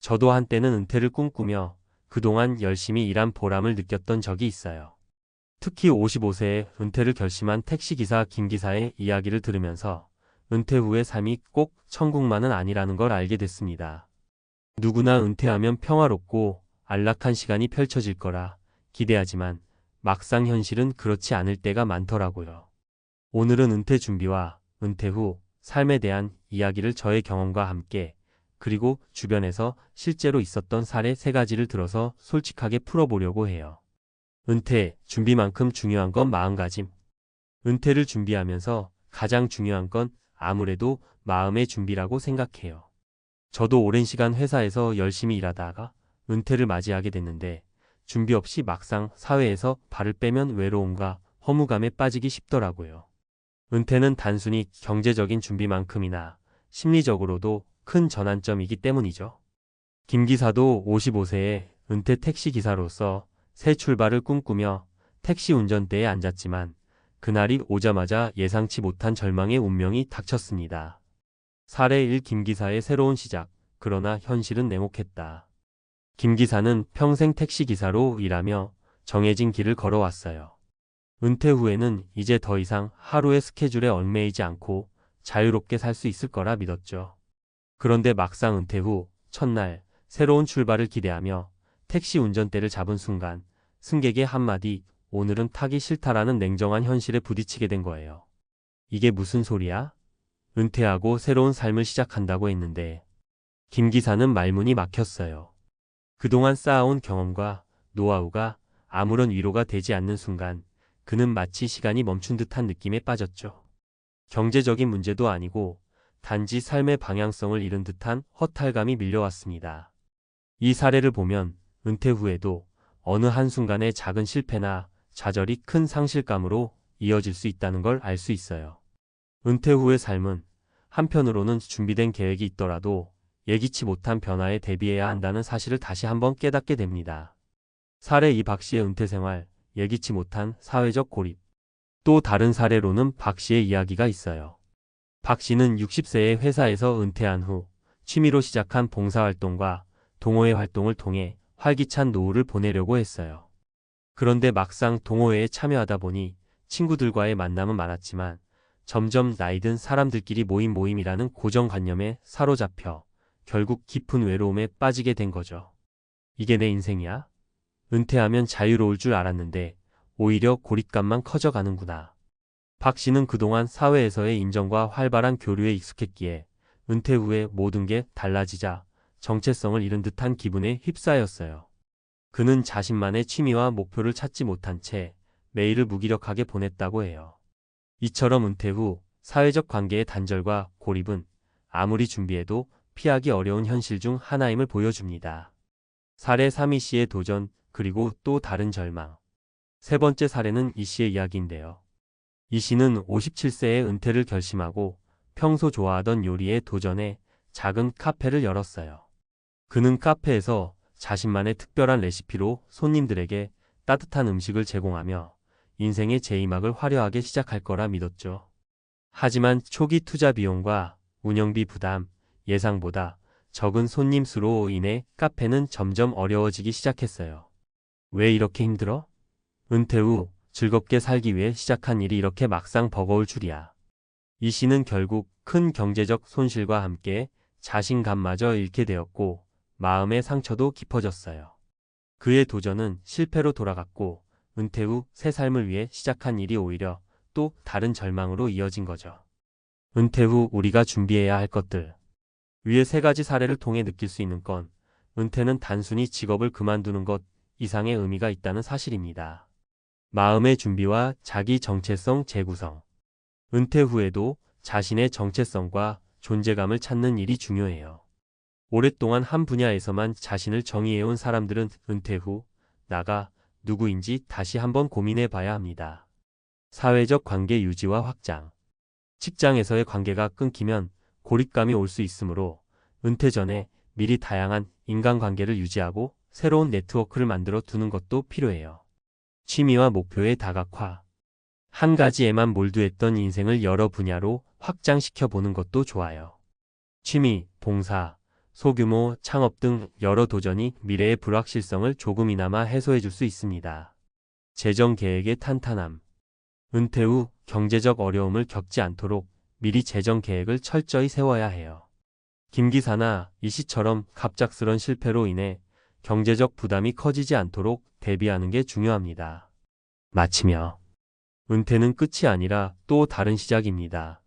저도 한때는 은퇴를 꿈꾸며 그동안 열심히 일한 보람을 느꼈던 적이 있어요. 특히 55세에 은퇴를 결심한 택시기사 김 기사의 이야기를 들으면서 은퇴 후의 삶이 꼭 천국만은 아니라는 걸 알게 됐습니다. 누구나 은퇴하면 평화롭고 안락한 시간이 펼쳐질 거라 기대하지만 막상 현실은 그렇지 않을 때가 많더라고요. 오늘은 은퇴 준비와 은퇴 후 삶에 대한 이야기를 저의 경험과 함께 그리고 주변에서 실제로 있었던 사례 3가지를 들어서 솔직하게 풀어보려고 해요. 은퇴 준비만큼 중요한 건 마음가짐. 은퇴를 준비하면서 가장 중요한 건 아무래도 마음의 준비라고 생각해요. 저도 오랜 시간 회사에서 열심히 일하다가 은퇴를 맞이하게 됐는데 준비 없이 막상 사회에서 발을 빼면 외로움과 허무감에 빠지기 쉽더라고요. 은퇴는 단순히 경제적인 준비만큼이나 심리적으로도 큰 전환점이기 때문이죠. 김 기사도 55세에 은퇴 택시기사로서 새 출발을 꿈꾸며 택시 운전대에 앉았지만 그날이 오자마자 예상치 못한 절망의 운명이 닥쳤습니다. 사례 1 김 기사의 새로운 시작, 그러나 현실은 냉혹했다. 김 기사는 평생 택시기사로 일하며 정해진 길을 걸어왔어요. 은퇴 후에는 이제 더 이상 하루의 스케줄에 얽매이지 않고 자유롭게 살 수 있을 거라 믿었죠. 그런데 막상 은퇴 후 첫날 새로운 출발을 기대하며 택시 운전대를 잡은 순간 승객의 한마디 "오늘은 타기 싫다라는 냉정한 현실에 부딪히게 된 거예요. 이게 무슨 소리야? 은퇴하고 새로운 삶을 시작한다고 했는데. 김 기사는 말문이 막혔어요. 그동안 쌓아온 경험과 노하우가 아무런 위로가 되지 않는 순간 그는 마치 시간이 멈춘 듯한 느낌에 빠졌죠. 경제적인 문제도 아니고 단지 삶의 방향성을 잃은 듯한 허탈감이 밀려왔습니다. 이 사례를 보면 은퇴 후에도 어느 한순간의 작은 실패나 좌절이 큰 상실감으로 이어질 수 있다는 걸 알 수 있어요. 은퇴 후의 삶은 한편으로는 준비된 계획이 있더라도 예기치 못한 변화에 대비해야 한다는 사실을 다시 한번 깨닫게 됩니다. 사례 2 박 씨의 은퇴 생활, 예기치 못한 사회적 고립. 또 다른 사례로는 박 씨의 이야기가 있어요. 박 씨는 60세에 회사에서 은퇴한 후 취미로 시작한 봉사활동과 동호회 활동을 통해 활기찬 노후를 보내려고 했어요. 그런데 막상 동호회에 참여하다 보니 친구들과의 만남은 많았지만 점점 나이 든 사람들끼리 모인 모임이라는 고정관념에 사로잡혀 결국 깊은 외로움에 빠지게 된 거죠. 이게 내 인생이야? 은퇴하면 자유로울 줄 알았는데 오히려 고립감만 커져가는구나. 박 씨는 그동안 사회에서의 인정과 활발한 교류에 익숙했기에 은퇴 후에 모든 게 달라지자 정체성을 잃은 듯한 기분에 휩싸였어요. 그는 자신만의 취미와 목표를 찾지 못한 채 매일을 무기력하게 보냈다고 해요. 이처럼 은퇴 후 사회적 관계의 단절과 고립은 아무리 준비해도 피하기 어려운 현실 중 하나임을 보여줍니다. 사례 3 이 씨의 도전, 그리고 또 다른 절망. 세 번째 사례는 이 씨의 이야기인데요. 이 씨는 57세에 은퇴를 결심하고 평소 좋아하던 요리에 도전해 작은 카페를 열었어요. 그는 카페에서 자신만의 특별한 레시피로 손님들에게 따뜻한 음식을 제공하며 인생의 제2막을 화려하게 시작할 거라 믿었죠. 하지만 초기 투자 비용과 운영비 부담, 예상보다 적은 손님 수로 인해 카페는 점점 어려워지기 시작했어요. 왜 이렇게 힘들어? 은퇴 후 즐겁게 살기 위해 시작한 일이 이렇게 막상 버거울 줄이야. 이 씨는 결국 큰 경제적 손실과 함께 자신감마저 잃게 되었고 마음의 상처도 깊어졌어요. 그의 도전은 실패로 돌아갔고 은퇴 후 새 삶을 위해 시작한 일이 오히려 또 다른 절망으로 이어진 거죠. 은퇴 후 우리가 준비해야 할 것들. 위의 3가지 사례를 통해 느낄 수 있는 건 은퇴는 단순히 직업을 그만두는 것 이상의 의미가 있다는 사실입니다. 마음의 준비와 자기 정체성 재구성. 은퇴 후에도 자신의 정체성과 존재감을 찾는 일이 중요해요. 오랫동안 한 분야에서만 자신을 정의해온 사람들은 은퇴 후 나가 누구인지 다시 한번 고민해 봐야 합니다. 사회적 관계 유지와 확장. 직장에서의 관계가 끊기면 고립감이 올 수 있으므로 은퇴 전에 미리 다양한 인간관계를 유지하고 새로운 네트워크를 만들어 두는 것도 필요해요. 취미와 목표의 다각화. 한 가지에만 몰두했던 인생을 여러 분야로 확장시켜 보는 것도 좋아요. 취미, 봉사, 소규모 창업 등 여러 도전이 미래의 불확실성을 조금이나마 해소해 줄 수 있습니다. 재정 계획의 탄탄함. 은퇴 후 경제적 어려움을 겪지 않도록 미리 재정 계획을 철저히 세워야 해요. 김 기사나 이 씨처럼 갑작스런 실패로 인해 경제적 부담이 커지지 않도록 대비하는 게 중요합니다. 마치며 은퇴는 끝이 아니라 또 다른 시작입니다.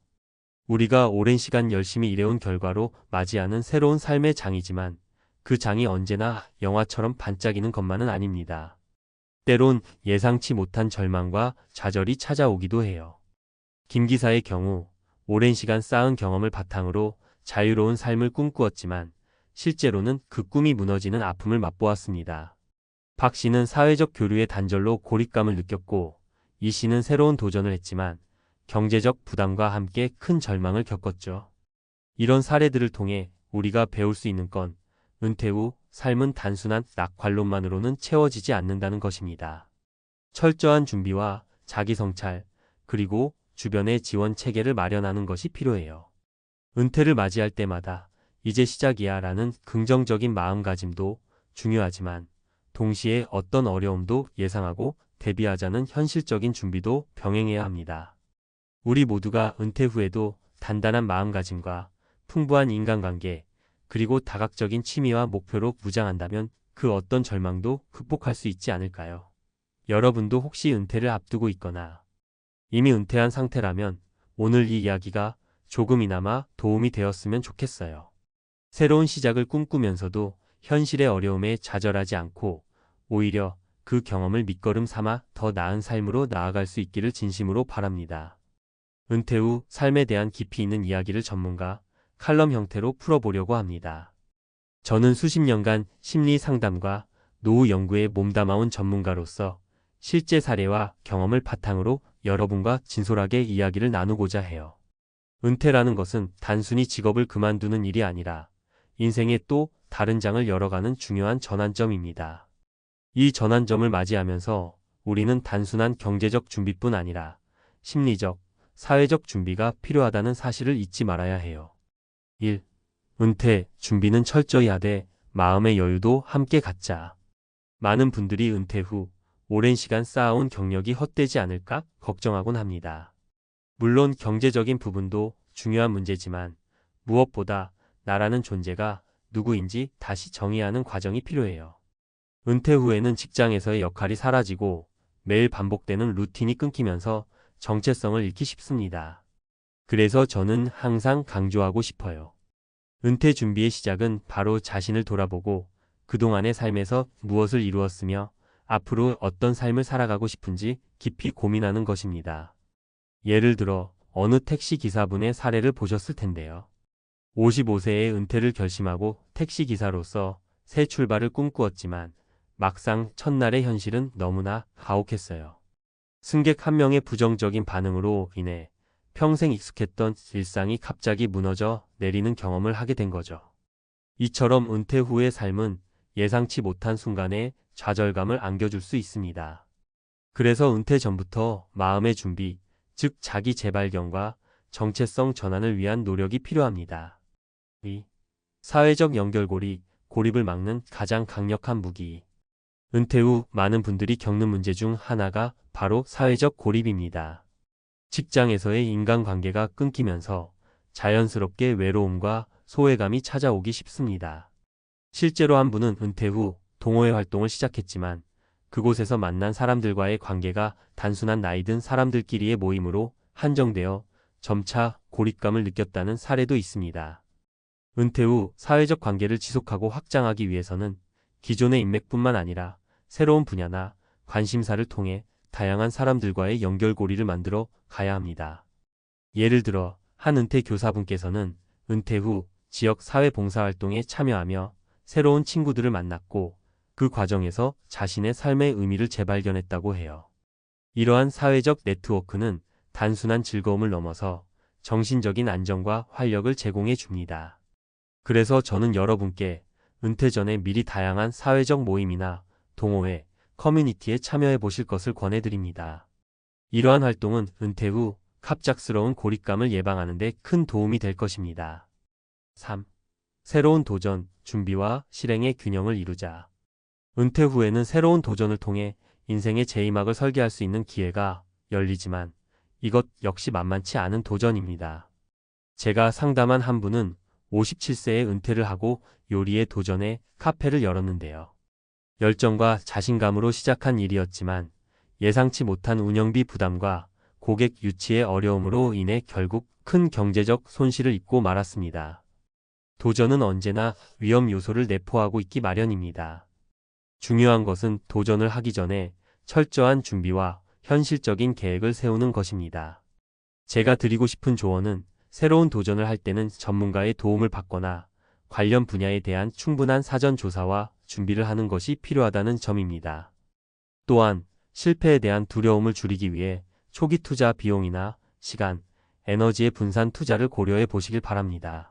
우리가 오랜 시간 열심히 일해온 결과로 맞이하는 새로운 삶의 장이지만 그 장이 언제나 영화처럼 반짝이는 것만은 아닙니다. 때론 예상치 못한 절망과 좌절이 찾아오기도 해요. 김 기사의 경우 오랜 시간 쌓은 경험을 바탕으로 자유로운 삶을 꿈꾸었지만 실제로는 그 꿈이 무너지는 아픔을 맛보았습니다. 박 씨는 사회적 교류의 단절로 고립감을 느꼈고 이 씨는 새로운 도전을 했지만 경제적 부담과 함께 큰 절망을 겪었죠. 이런 사례들을 통해 우리가 배울 수 있는 건 은퇴 후 삶은 단순한 낙관론만으로는 채워지지 않는다는 것입니다. 철저한 준비와 자기 성찰, 그리고 주변의 지원 체계를 마련하는 것이 필요해요. 은퇴를 맞이할 때마다 이제 시작이야 라는 긍정적인 마음가짐도 중요하지만 동시에 어떤 어려움도 예상하고 대비하자는 현실적인 준비도 병행해야 합니다. 우리 모두가 은퇴 후에도 단단한 마음가짐과 풍부한 인간관계, 그리고 다각적인 취미와 목표로 무장한다면 그 어떤 절망도 극복할 수 있지 않을까요? 여러분도 혹시 은퇴를 앞두고 있거나 이미 은퇴한 상태라면 오늘 이 이야기가 조금이나마 도움이 되었으면 좋겠어요. 새로운 시작을 꿈꾸면서도 현실의 어려움에 좌절하지 않고 오히려 그 경험을 밑거름 삼아 더 나은 삶으로 나아갈 수 있기를 진심으로 바랍니다. 은퇴 후 삶에 대한 깊이 있는 이야기를 전문가 칼럼 형태로 풀어보려고 합니다. 저는 수십 년간 심리 상담과 노후 연구에 몸담아온 전문가로서 실제 사례와 경험을 바탕으로 여러분과 진솔하게 이야기를 나누고자 해요. 은퇴라는 것은 단순히 직업을 그만두는 일이 아니라 인생의 또 다른 장을 열어가는 중요한 전환점입니다. 이 전환점을 맞이하면서 우리는 단순한 경제적 준비뿐 아니라 심리적, 사회적 준비가 필요하다는 사실을 잊지 말아야 해요. 1. 은퇴 준비는 철저히 하되 마음의 여유도 함께 갖자. 많은 분들이 은퇴 후 오랜 시간 쌓아온 경력이 헛되지 않을까 걱정하곤 합니다. 물론 경제적인 부분도 중요한 문제지만 무엇보다 나라는 존재가 누구인지 다시 정의하는 과정이 필요해요. 은퇴 후에는 직장에서의 역할이 사라지고 매일 반복되는 루틴이 끊기면서 정체성을 잃기 쉽습니다. 그래서 저는 항상 강조하고 싶어요. 은퇴 준비의 시작은 바로 자신을 돌아보고 그동안의 삶에서 무엇을 이루었으며 앞으로 어떤 삶을 살아가고 싶은지 깊이 고민하는 것입니다. 예를 들어 어느 택시 기사분의 사례를 보셨을 텐데요. 55세에 은퇴를 결심하고 택시 기사로서 새 출발을 꿈꾸었지만 막상 첫날의 현실은 너무나 가혹했어요. 승객 한 명의 부정적인 반응으로 인해 평생 익숙했던 일상이 갑자기 무너져 내리는 경험을 하게 된 거죠. 이처럼 은퇴 후의 삶은 예상치 못한 순간에 좌절감을 안겨줄 수 있습니다. 그래서 은퇴 전부터 마음의 준비, 즉 자기 재발견과 정체성 전환을 위한 노력이 필요합니다. 2. 사회적 연결고리, 고립을 막는 가장 강력한 무기. 은퇴 후 많은 분들이 겪는 문제 중 하나가 바로 사회적 고립입니다. 직장에서의 인간관계가 끊기면서 자연스럽게 외로움과 소외감이 찾아오기 쉽습니다. 실제로 한 분은 은퇴 후 동호회 활동을 시작했지만 그곳에서 만난 사람들과의 관계가 단순한 나이든 사람들끼리의 모임으로 한정되어 점차 고립감을 느꼈다는 사례도 있습니다. 은퇴 후 사회적 관계를 지속하고 확장하기 위해서는 기존의 인맥뿐만 아니라 새로운 분야나 관심사를 통해 다양한 사람들과의 연결고리를 만들어 가야 합니다. 예를 들어 한 은퇴 교사분께서는 은퇴 후 지역 사회봉사활동에 참여하며 새로운 친구들을 만났고 그 과정에서 자신의 삶의 의미를 재발견했다고 해요. 이러한 사회적 네트워크는 단순한 즐거움을 넘어서 정신적인 안정과 활력을 제공해 줍니다. 그래서 저는 여러분께 은퇴 전에 미리 다양한 사회적 모임이나 동호회, 커뮤니티에 참여해 보실 것을 권해드립니다. 이러한 활동은 은퇴 후 갑작스러운 고립감을 예방하는 데 큰 도움이 될 것입니다. 3. 새로운 도전, 준비와 실행의 균형을 이루자. 은퇴 후에는 새로운 도전을 통해 인생의 제2막을 설계할 수 있는 기회가 열리지만 이것 역시 만만치 않은 도전입니다. 제가 상담한 한 분은 57세에 은퇴를 하고 요리에 도전해 카페를 열었는데요. 열정과 자신감으로 시작한 일이었지만 예상치 못한 운영비 부담과 고객 유치의 어려움으로 인해 결국 큰 경제적 손실을 입고 말았습니다. 도전은 언제나 위험 요소를 내포하고 있기 마련입니다. 중요한 것은 도전을 하기 전에 철저한 준비와 현실적인 계획을 세우는 것입니다. 제가 드리고 싶은 조언은 새로운 도전을 할 때는 전문가의 도움을 받거나 관련 분야에 대한 충분한 사전 조사와 준비를 하는 것이 필요하다는 점입니다. 또한 실패에 대한 두려움을 줄이기 위해 초기 투자 비용이나 시간, 에너지의 분산 투자를 고려해 보시길 바랍니다.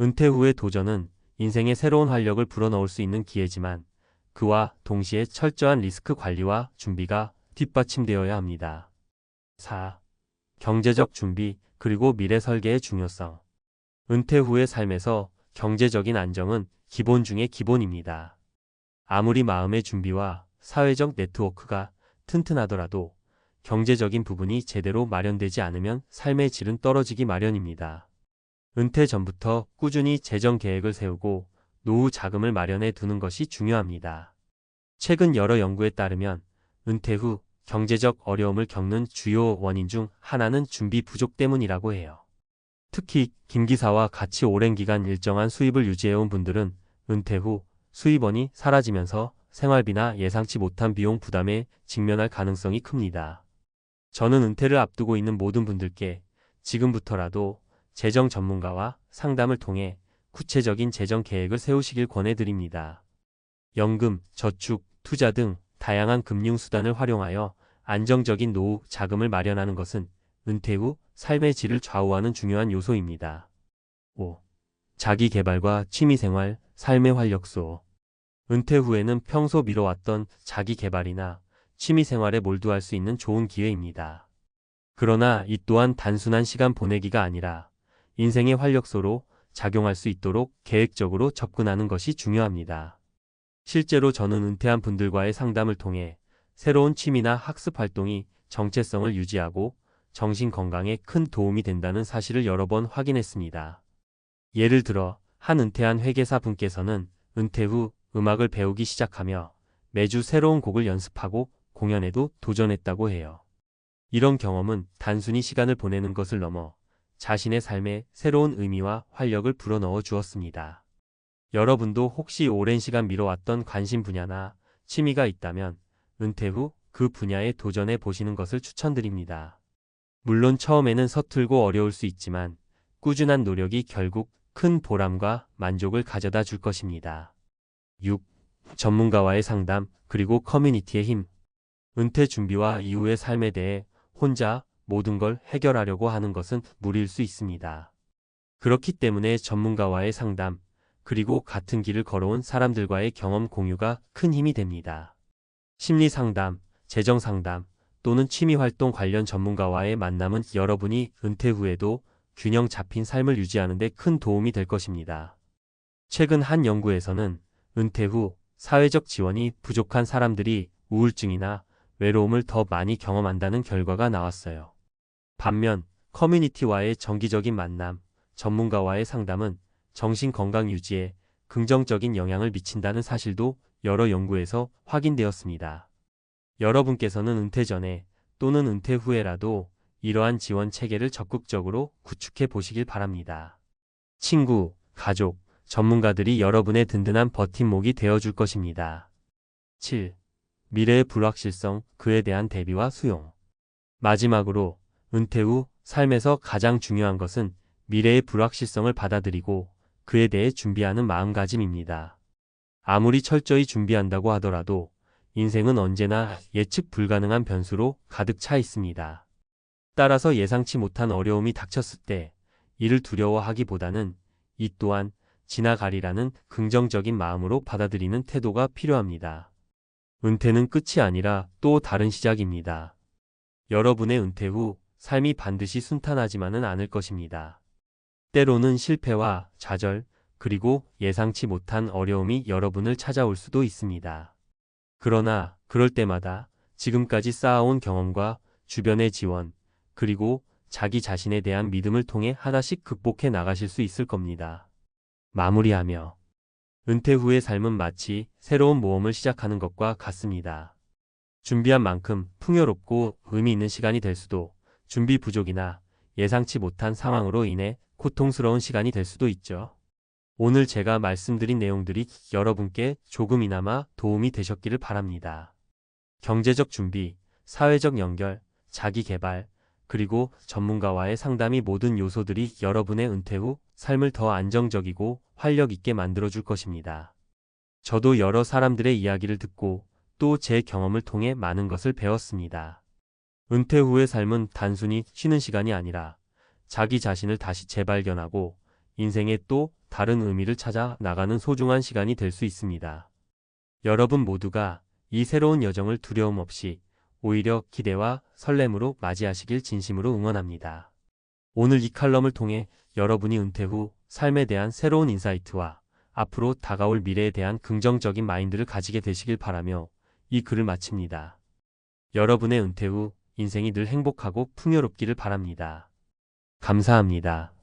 은퇴 후의 도전은 인생의 새로운 활력을 불어넣을 수 있는 기회지만 그와 동시에 철저한 리스크 관리와 준비가 뒷받침되어야 합니다. 4. 경제적 준비 그리고 미래 설계의 중요성. 은퇴 후의 삶에서 경제적인 안정은 기본 중의 기본입니다. 아무리 마음의 준비와 사회적 네트워크가 튼튼하더라도 경제적인 부분이 제대로 마련되지 않으면 삶의 질은 떨어지기 마련입니다. 은퇴 전부터 꾸준히 재정 계획을 세우고 노후 자금을 마련해 두는 것이 중요합니다. 최근 여러 연구에 따르면 은퇴 후 경제적 어려움을 겪는 주요 원인 중 하나는 준비 부족 때문이라고 해요. 특히 김기사와 같이 오랜 기간 일정한 수입을 유지해온 분들은 은퇴 후 수입원이 사라지면서 생활비나 예상치 못한 비용 부담에 직면할 가능성이 큽니다. 저는 은퇴를 앞두고 있는 모든 분들께 지금부터라도 재정 전문가와 상담을 통해 구체적인 재정 계획을 세우시길 권해드립니다. 연금, 저축, 투자 등 다양한 금융수단을 활용하여 안정적인 노후 자금을 마련하는 것은 은퇴 후 삶의 질을 좌우하는 중요한 요소입니다. 5. 자기 개발과 취미생활, 삶의 활력소. 은퇴 후에는 평소 미뤄왔던 자기 개발이나 취미생활에 몰두할 수 있는 좋은 기회입니다. 그러나 이 또한 단순한 시간 보내기가 아니라 인생의 활력소로 작용할 수 있도록 계획적으로 접근하는 것이 중요합니다. 실제로 저는 은퇴한 분들과의 상담을 통해 새로운 취미나 학습 활동이 정체성을 유지하고 정신 건강에 큰 도움이 된다는 사실을 여러 번 확인했습니다. 예를 들어 한 은퇴한 회계사 분께서는 은퇴 후 음악을 배우기 시작하며 매주 새로운 곡을 연습하고 공연에도 도전했다고 해요. 이런 경험은 단순히 시간을 보내는 것을 넘어 자신의 삶에 새로운 의미와 활력을 불어넣어 주었습니다. 여러분도 혹시 오랜 시간 미뤄왔던 관심 분야나 취미가 있다면 은퇴 후 그 분야에 도전해 보시는 것을 추천드립니다. 물론 처음에는 서툴고 어려울 수 있지만 꾸준한 노력이 결국 큰 보람과 만족을 가져다 줄 것입니다. 6. 전문가와의 상담 그리고 커뮤니티의 힘. 은퇴 준비와 이후의 삶에 대해 혼자 모든 걸 해결하려고 하는 것은 무리일 수 있습니다. 그렇기 때문에 전문가와의 상담, 그리고 같은 길을 걸어온 사람들과의 경험 공유가 큰 힘이 됩니다. 심리 상담, 재정 상담, 또는 취미활동 관련 전문가와의 만남은 여러분이 은퇴 후에도 균형 잡힌 삶을 유지하는 데 큰 도움이 될 것입니다. 최근 한 연구에서는 은퇴 후 사회적 지원이 부족한 사람들이 우울증이나 외로움을 더 많이 경험한다는 결과가 나왔어요. 반면 커뮤니티와의 정기적인 만남, 전문가와의 상담은 정신 건강 유지에 긍정적인 영향을 미친다는 사실도 여러 연구에서 확인되었습니다. 여러분께서는 은퇴 전에 또는 은퇴 후에라도 이러한 지원 체계를 적극적으로 구축해 보시길 바랍니다. 친구, 가족, 전문가들이 여러분의 든든한 버팀목이 되어줄 것입니다. 7. 미래의 불확실성, 그에 대한 대비와 수용. 마지막으로 은퇴 후 삶에서 가장 중요한 것은 미래의 불확실성을 받아들이고 그에 대해 준비하는 마음가짐입니다. 아무리 철저히 준비한다고 하더라도 인생은 언제나 예측 불가능한 변수로 가득 차 있습니다. 따라서 예상치 못한 어려움이 닥쳤을 때 이를 두려워하기보다는 이 또한 지나가리라는 긍정적인 마음으로 받아들이는 태도가 필요합니다. 은퇴는 끝이 아니라 또 다른 시작입니다. 여러분의 은퇴 후 삶이 반드시 순탄하지만은 않을 것입니다. 때로는 실패와 좌절, 그리고 예상치 못한 어려움이 여러분을 찾아올 수도 있습니다. 그러나 그럴 때마다 지금까지 쌓아온 경험과 주변의 지원, 그리고 자기 자신에 대한 믿음을 통해 하나씩 극복해 나가실 수 있을 겁니다. 마무리하며 은퇴 후의 삶은 마치 새로운 모험을 시작하는 것과 같습니다. 준비한 만큼 풍요롭고 의미 있는 시간이 될 수도, 준비 부족이나 예상치 못한 상황으로 인해 고통스러운 시간이 될 수도 있죠. 오늘 제가 말씀드린 내용들이 여러분께 조금이나마 도움이 되셨기를 바랍니다. 경제적 준비, 사회적 연결, 자기 개발, 그리고 전문가와의 상담이 모든 요소들이 여러분의 은퇴 후 삶을 더 안정적이고 활력 있게 만들어줄 것입니다. 저도 여러 사람들의 이야기를 듣고 또 제 경험을 통해 많은 것을 배웠습니다. 은퇴 후의 삶은 단순히 쉬는 시간이 아니라 자기 자신을 다시 재발견하고 인생의 또 다른 의미를 찾아 나가는 소중한 시간이 될 수 있습니다. 여러분 모두가 이 새로운 여정을 두려움 없이 오히려 기대와 설렘으로 맞이하시길 진심으로 응원합니다. 오늘 이 칼럼을 통해 여러분이 은퇴 후 삶에 대한 새로운 인사이트와 앞으로 다가올 미래에 대한 긍정적인 마인드를 가지게 되시길 바라며 이 글을 마칩니다. 여러분의 은퇴 후 인생이 늘 행복하고 풍요롭기를 바랍니다. 감사합니다.